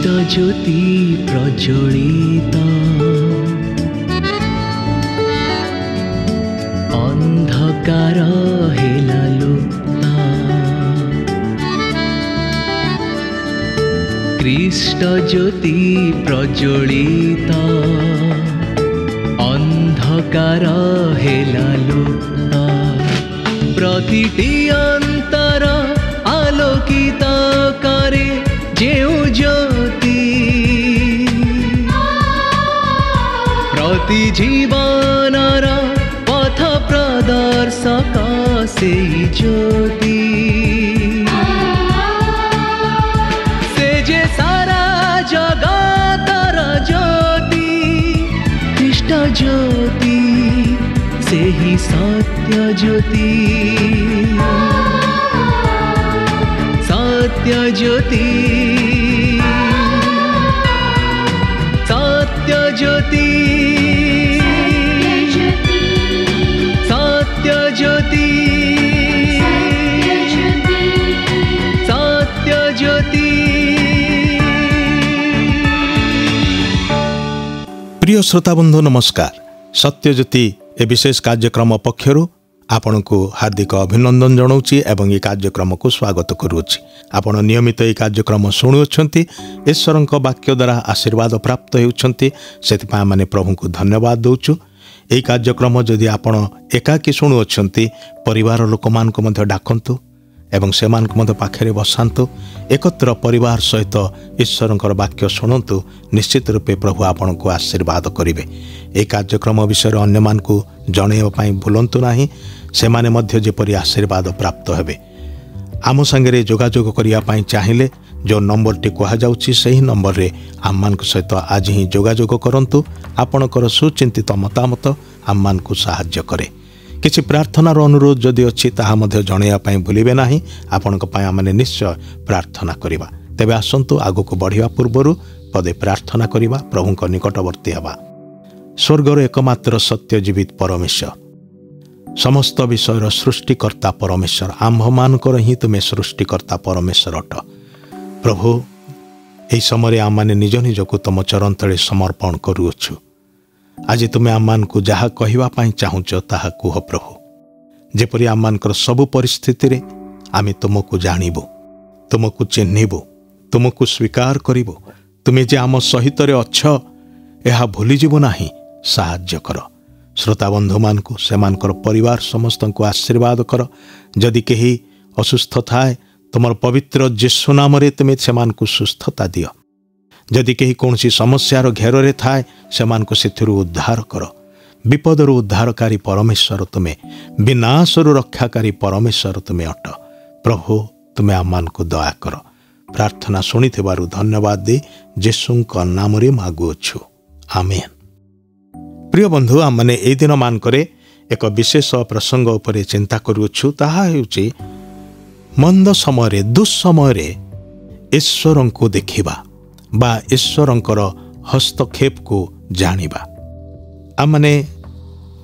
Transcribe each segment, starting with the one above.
ख्रीष्ट ज्योति प्रज्वलित अंधकार हेला लुप्त ख्रीष्ट ज्योति प्रज्वलित अंधकार हेला लुप्त प्रतिटी अंतर आलोकित करे जेउ ज्योति प्रति जीवनर पथ प्रदर्शक से ज्योति से जे सारा जगतर ज्योति ख्रीष्ट ज्योति से ही सत्य ज्योति सत्य ज्योति सत्य ज्योति सत्य ज्योति सत्य ज्योति। प्रिय श्रोता बंधु नमस्कार। सत्य ज्योति ए विशेष कार्यक्रम पक्षरु आपण को हार्दिक अभिनंदन जनाऊँगी एवं ये कार्यक्रम को स्वागत करुँची। आपण नियमित ये कार्यक्रम शुणुंट ईश्वर वाक्य द्वारा आशीर्वाद प्राप्त होती से माने प्रभु को धन्यवाद दौचु। यही कार्यक्रम जदि आपण एकाकी शुणुंट परिवार लोक मान डाकतु एवं से पाखे बसातु एकत्र परिवार सहित ईश्वर वाक्य शुणु निश्चित रूपे प्रभु आपण को आशीर्वाद करेंगे। ये कार्यक्रम विषय अन्य मान को जनवाई भूलु ना से माने मध्य जेपरी आशीर्वाद प्राप्त हेबे। आम संगे जोगाजोग करने चाहिए जो नंबर टी कहुच्छी से ही नंबर रे आम मान सहित आज ही जोगाजोग करंतु आपणकर सुचिंतित मतामत आम मान को साहाय्य करे। किसी प्रार्थनार अनुरोध जदि अच्छी ताहा मध्य जनवाई भूलिबे नाही। आपणक पय आमने निश्चय प्रार्थना करिबा। तेबे आसंतु आगको बढ़िया पूर्वरु पदे प्रार्थना करिबा प्रभुक निकटवर्ती हवा। स्वर्गर एकमात्र सत्य जीवित परमेश्वर समस्त विषयर सृष्टिकर्ता परमेश्वर आम्भ मानकर ही तुमे सृष्टिकर्ता परमेश्वर अट। प्रभु यही समय आम मैंने निज निज को तुम चरण तले समर्पण करुअछु। आज तुम्हें आम मान को जहाँ कहवाई चाहूच ताहा कुह प्रभु। जेपरी आम मानकर सबु परिस्थिति रे आमे तुमको जानबू तुमको चिन्हबू तुमको स्वीकार करिबू। तुम्हें जे आम सहित अच्छ यह भूलीजु ना साहाय्य कर। श्रोता बंधु मान को से परिवार समस्त को आशीर्वाद कर। जदि कहीं असुस्थ थाए तुम पवित्र यीशु नाम रे तुम से सुस्थता दियो। जदि कहीं कौन समस्यार घेर थाए से उद्धार कर। विपदर उद्धारकारी परमेश्वर तुम्हें विनाशर रक्षाकारी परमेश्वर तुम्हें अट। प्रभु तुम्हें आम मान को दया कर। प्रार्थना शुणी धन्यवाद दे यीशु नाम रे मागुअछु आमेन। प्रिय बंधु आम मैंने ए दिन मानकरे एक विशेष प्रसंग उपरे चिंता करुछु। ताहा हेउची मंद समय दुस्समय ईश्वर को देखिबा बा ईश्वरंकर हस्तक्षेप को जानिबा। आम माने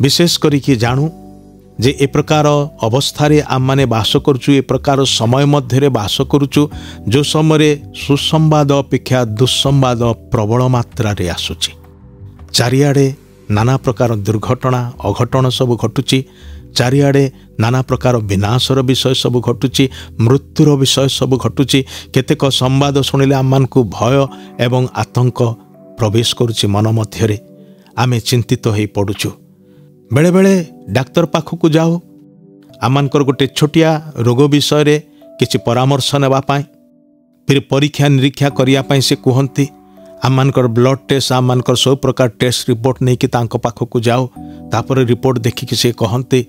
विशेष करिकी जानू जे ए प्रकार अवस्था आम माने बास करुचु ए प्रकार समय मध्य बास करुचु जो समय सुसंवाद अपेक्षा दुस्संवाद प्रबल मात्रा रे आसुची। चारिआडे नाना प्रकार दुर्घटना अघटन सब घटुची। चारिआडे नाना प्रकार विनाशर विषय सब घटुची मृत्युर विषय सब घटुची। केतेक संवाद शुणिले आम मान को भय एवं आतंक प्रवेश करुची मन मध्य आमे चिंतित हो पड़ुचु। बेले बेले डाक्तर पाखक जाऊ आम मानकर गोटे छोटिया रोग विषय रे किछि परामर्श नेबा पाई फिर परीक्षा निरीक्षा करिया पाई से कहती आम मानकर ब्लड टेस्ट आम मानकर सब प्रकार टेस्ट रिपोर्ट नहीं कि तांको पाखक जाओ तापर रिपोर्ट देखिकी से कहते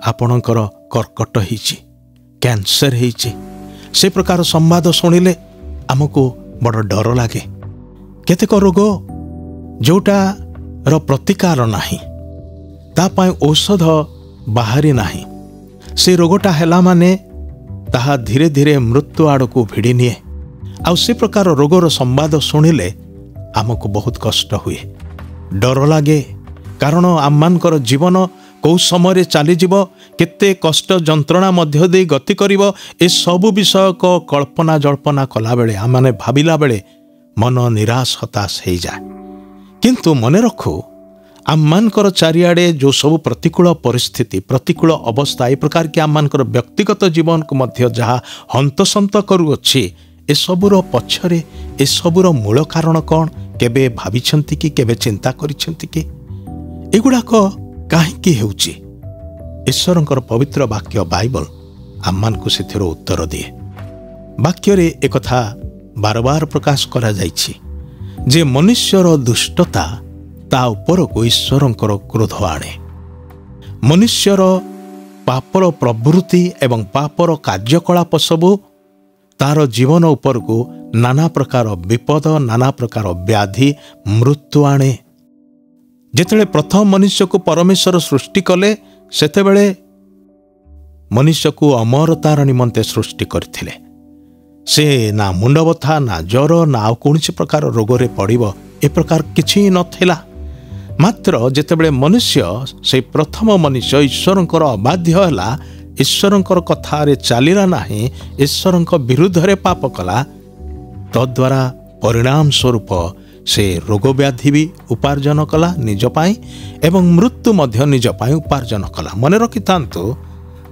आपणकर कर्कट होइछि कैंसर होइछि। से प्रकार संवाद शुणिले आमको बड़ डर लगे। केतेक रोग जोटा रो प्रतिकार नाही तापाई औषध बाहरी नाही से रोगटा हेला माने ताहा धीरे धीरे मृत्यु आड़ को भिड़ी निए। आ से प्रकार रोगर संवाद शुणिले आमको बहुत कष्ट हुए डर लगे। कारण आम मानकर जीवन कौ समय चलीजीव केते कष्ट जंत्रणा मध्य दे गति करिवो ए सबु विषय को कल्पना जल्पना कला बेले आम माने भाविला बेले मन निराश हताश हो जाए। किंतु मन रखु आममानकर चारिआडे जो सब प्रतिकूल परिस्थिति प्रतिकूल अवस्था ए प्रकार कि आममानकर व्यक्तिगत जीवन को मध्य जहाँ हंतसंत करुअछि ए सबुर पछरे ए सबुर मूल कारण कौन केबे भाविछंती कि केबे चिंता करिछंती कि एगुड़ाक काहेकि हेउछि? ईश्वरंकर पवित्र वाक्य बाइबल आममान को से उत्तर दिए। वाक्य एक कथा बार बार प्रकाश करा जाइछि जे मनुष्यर दुष्टता ता ऊपर को ईश्वरंकर क्रोध आणे। मनुष्यर पापर प्रवृत्ति एवं पापर कार्यकलाप सबू तार जीवन उपर को नाना प्रकार विपद नाना प्रकार व्याधि मृत्यु आणे। जेतेबेले प्रथम मनुष्य को परमेश्वर सृष्टि कले सेतेबेले मनुष्य को अमरतार निमंते सृष्टि करथिले। से ना मुंड बथा ना ज्वर ना कौनसी प्रकार रोगरे पड़िबो ए प्रकार किछि नथिला। मात्र जेतेबेले मनुष्य से प्रथम मनुष्य ईश्वरंकर अबाध्य होला ईश्वरंकर कथारे चलिला नाही ईश्वरंक विरुद्ध रे पाप कला तद्वारा परिणाम स्वरूप से रोग व्याधि भी उपार्जन कला निज पाई एवं मृत्यु मध्य निज पाई उपार्जन कला। मन रखिथांतु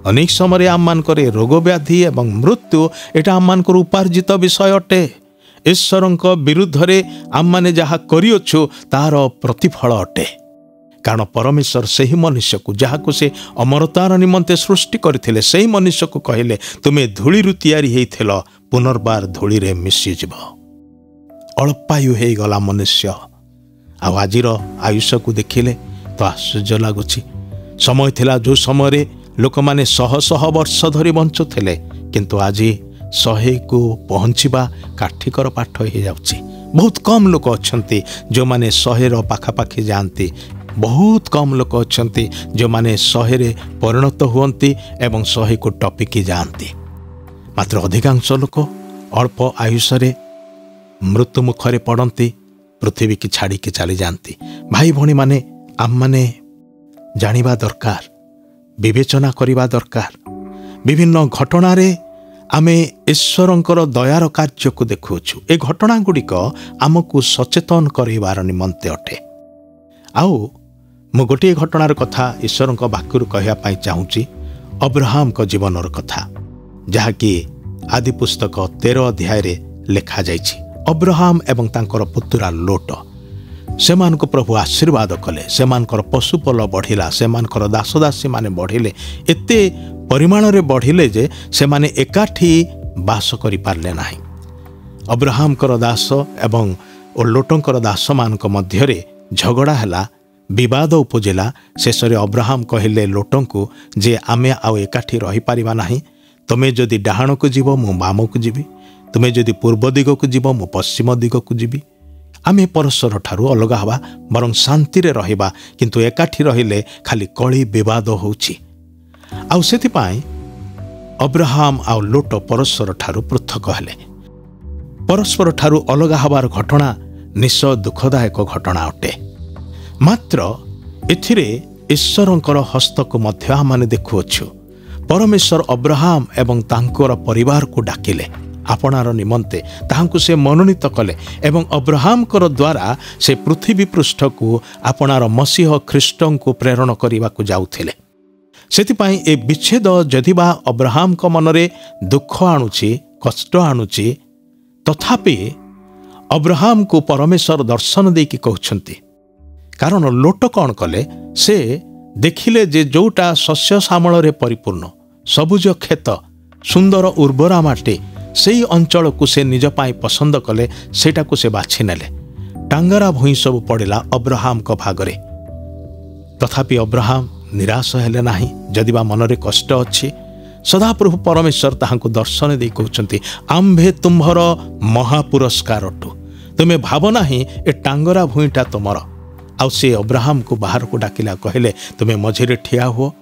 अनेक समय आममानकर रोग व्याधि एवं मृत्यु एटा आममानकर उपार्जित विषय अटे। ईश्वरंक विरुद्ध रे आममाने जहा करियोछु तार प्रतिफल अटे। कारण परमेश्वर सही मनुष्य को जहाँ को से अमरतार निमंते सृष्टि करथिले सही मनुष्य को कहले तुमे धूली रु तैयारी हेइथिल पुनर्बार धूली रे मिसि जिव। अल्पायु हे गला मनुष्य आजिर आयुष को देखिले तो आश्चर्य लगुछि। समय थिला जो समय लोक माने शह शह वर्ष धरी बंचुथिले किंतु आज 100 को पहुँचवा काठिकर पाठ हो जाउछि। बहुत कम लोक अछंती जो माने 100 पाखापाखि जाती। बहुत कम लोक अछंती जो माने 100 परिणत हुअंती एवं 100 को टपिकी जाती। मात्र अधिकांश लोक अल्प आयुषरे मृत्यु मुखरे पड़ती पृथ्वी की छाड़ी के चली जाती। भाई भौणी माने आम माने जानिबा दरकार विवेचना करिबा दरकार। विभिन्न घटना रे आमे ईश्वरंकर दयार कार्य को देखुछु। ए घटना गुड़िक आमको सचेतन करबार निमंते अटे। आउ मु गोटे घटनार कथा ईश्वरंक वाक्यरु कहया पाई चाहूची अब्राहम को जीवनर कथा जहाँकि आदि पुस्तक 13 अध्याय रे लेखा जाइछि। अब्राहम एवं तांकर पुत्रा लोट सेमानक प्रभु आशीर्वाद कले। सेमानकर पशुपल बढ़िला सेमानकर दासदासी माने बढ़िले एते परिमाण रे बढ़िले जे सेमाने एकाठी बास करि पारले नाही। अब्राहमकर दास एवं लोटंकर दास मानक मध्य रे झगड़ा हैला विवाद उपजिला। शेष रे अब्राहम कहले लोटंकु जे आमे आउ एकाठी रही पारिबा नाही। तमे जदि डाहाण को जीव मु बाम को जीवी तुमे जदि पूर्व दिग को जीव मु पश्चिम दिग को जीवी। आमे परस्पर ठारू अलग हवा बरं शांति रे रहिबा किंतु एकाठी रहिले खाली कली विवाद होउछि। आउ सेति पाई अब्राहम आउ लोट परस्पर ठारू पृथक हेले। परस्पर ठारू अलग हबार घटना निश्चय दुखदायक घटना अटे। मात्र एथिरे ईश्वरंकर हस्त को मध्य आमाने देखुअछु। परमेश्वर अब्राहम एवं तांकर परिवार को डाकिले आपणार निमंते ताहांकु से मनोनीत कले एवं अब्राहमकर द्वारा से पृथ्वी पृष्ठ को आपणार मसीह ख्रीष्टन को प्रेरण करने को जाउथिले। सेतिपाई ए विच्छेद जदिबा अब्राहम को मनरे दुख आणुछि कष्ट आणुछि तथापि अब्राहम को परमेश्वर दर्शन देकी कहउछंती। कारण लोट कौन कले से देखिले जे जोटा शस्य श्यामल रे परिपूर्ण सबुज खेत सुंदर उर्वरा माटी सेई अंचल को से निज पाई पसंद कले सेटा को से बाछि नेले। टांगरा भूई सब पड़िला अब्राहम को भागरे। तथापि अब्राहम निराश हेले नाही। जदिबा मनरे कष्ट अछि सदाप्रभु परमेश्वर ताहांकु दर्शन दे कहउछंती आम्भे तुम्भर महापुरस्कार अटु तुमे भाव नाही ए टांगरा भूईटा तुमर। आउ से अब्राहम को बाहर को डाकिला कहले तुमे मझिरे ठिया हो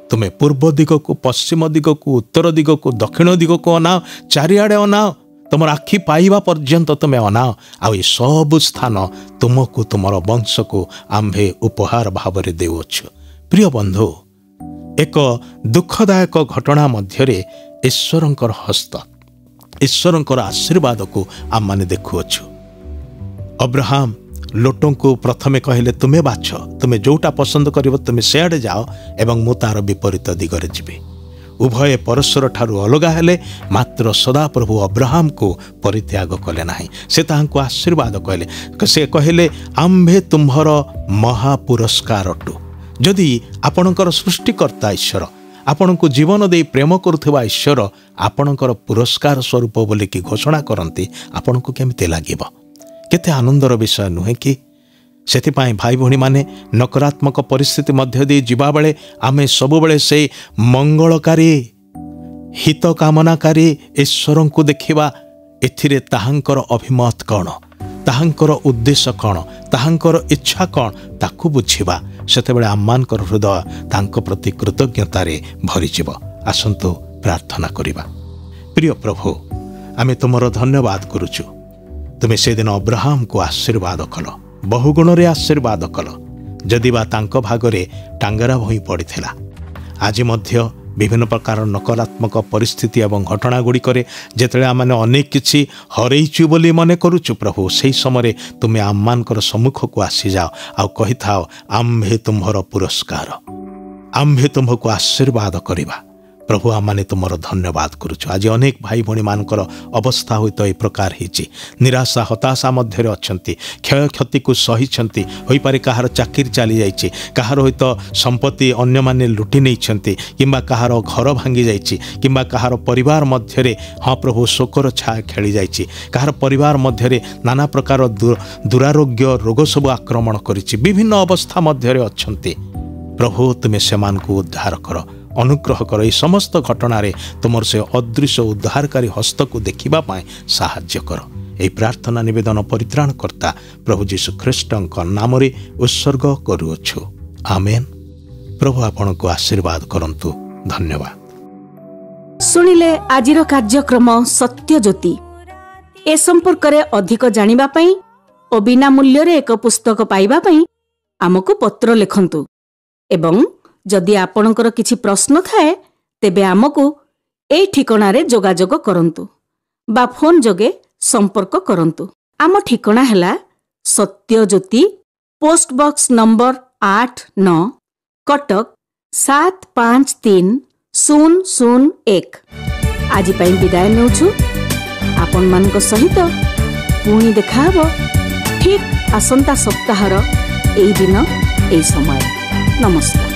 तुमे पूर्व दिग को पश्चिम दिग को उत्तर दिग को दक्षिण दिग को अनाओ चारिआडे अनाओ तुम आखि पाइबा पर्यंत तुमे अनाओ आउ ये सब स्थान तुमको तुमर वंश को आम्भे उपहार भाव रे देउछु। प्रिय बंधु एक दुखदायक घटना मध्यरे ईश्वरंकर हस्त ईश्वरंकर आशीर्वाद को आम माने देखुअछु। अब्राहम लोटों को प्रथमे कहले तुम्हें बाछ, तुम्हें जोटा पसंद कर तुम्हें सियाड़े जाओ एवं मु तार विपरीत दिगरे जीवी। उभय परस्पर ठारू अलगा हेले, मात्र सदाप्रभु अब्राहम को परित्याग कले नाही। से ताहांको आशीर्वाद कहले, से कहले आम्भे तुम्हर महापुरस्कार अटु। जदि आपणकर सृष्टिकर्ता ईश्वर आपण को जीवन दे प्रेम करुवा ईश्वर आपणकर पुरस्कार स्वरूप बोलिकी घोषणा करती, आपण को केमिति लागिब? केते आनंदर विषय नुहे कि? सेथिपाई भाई भौणी माने नकारात्मक परिस्थिति मध्य दे जीवा बेले आमे सब बेले से मंगलकारी हित कामनाकारी ईश्वर को देखिबा। एथिरे ताहांकर अभिमत कौन, ताहांकर उद्देश्य कौन, ताहांकर इच्छा कौन ताकू बुझिबा। सेतेबेले आम्मानकर हृदय तांको प्रति कृतज्ञतारे भरिजिब। आसंतु प्रार्थना करिबा। प्रिय प्रभु, आमे तुमर धन्यवाद करुचु। तुमे से दिन अब्राहम को आशीर्वाद कल, बहुगुण रे आशीर्वाद कल। जदिबा तांको भागरे टांगरा भई पड़िथिला, आज मध्य विभिन्न प्रकार नकारात्मक परिस्थिति एवं घटना गुड़िक जेतेबेले आमने अनेक किछि हरैछु बोली मने करुचु प्रभु, सेही समय तुमे आम्मानकर सम्मुख को आसी जाओ आ कहि थाओ आम्भे तुम्हर पुरस्कार, आम्भे तुमको आशीर्वाद करिबा। प्रभु आमाने तुमर धन्यवाद करुचु। आज अनेक भाई भौणी मानकर अवस्था होइतो ए प्रकार हिची, निराशा हताशा मध्य अछंती, क्षय क्षति को सहिछंती। होई पारे कहार चाकिर चली जाइछि, कहार होइतो संपत्ति अन्य माने लुटि नैछंती, किंबा कहार घर भांगी जाइछि, किंबा कहार परिवार मध्य रे हाँ प्रभु शोकर छाया खेली जाइछि, कहार परिवार मध्य रे नाना प्रकार दुरारोग्य रोग सब आक्रमण करिछि, विभिन्न अवस्था मध्य रे अछंती। प्रभु तुमे सेमान को उद्धार कर, अनुग्रह कर। ये समस्त घटना तुमर से अदृश्य उद्धारकारी हस्त को देखिबा पाए साहाय्य कर। यही प्रार्थना निवेदन परित्राण करता प्रभु जीशु ख्रीष्ट नाम रे उत्सर्ग करुअछु, आमेन। प्रभु आपण को आशीर्वाद करंतु। धन्यवाद। सुनिले आजिर कार्यक्रम सत्य ज्योति। ए संपर्क रे अधिक जानिबा पई ओ बिना मूल्य रे एक पुस्तक पाइबा पई आमको पत्र लिखंतु एवं जदि आपणकर किछि प्रश्न थाए तेबे आमको ए ठिकना रे जोगाजोग करंतु बा फोन जोगे संपर्क करंतु। आम ठिकना हैला सत्य ज्योति, पोस्ट बॉक्स नंबर 89, कटक 753001। आज पई विदाय नेउछु। आपण मानक सहित पुणी देखा हबो ठीक आसंता सप्ताहर एई दिन एई समय। नमस्कार।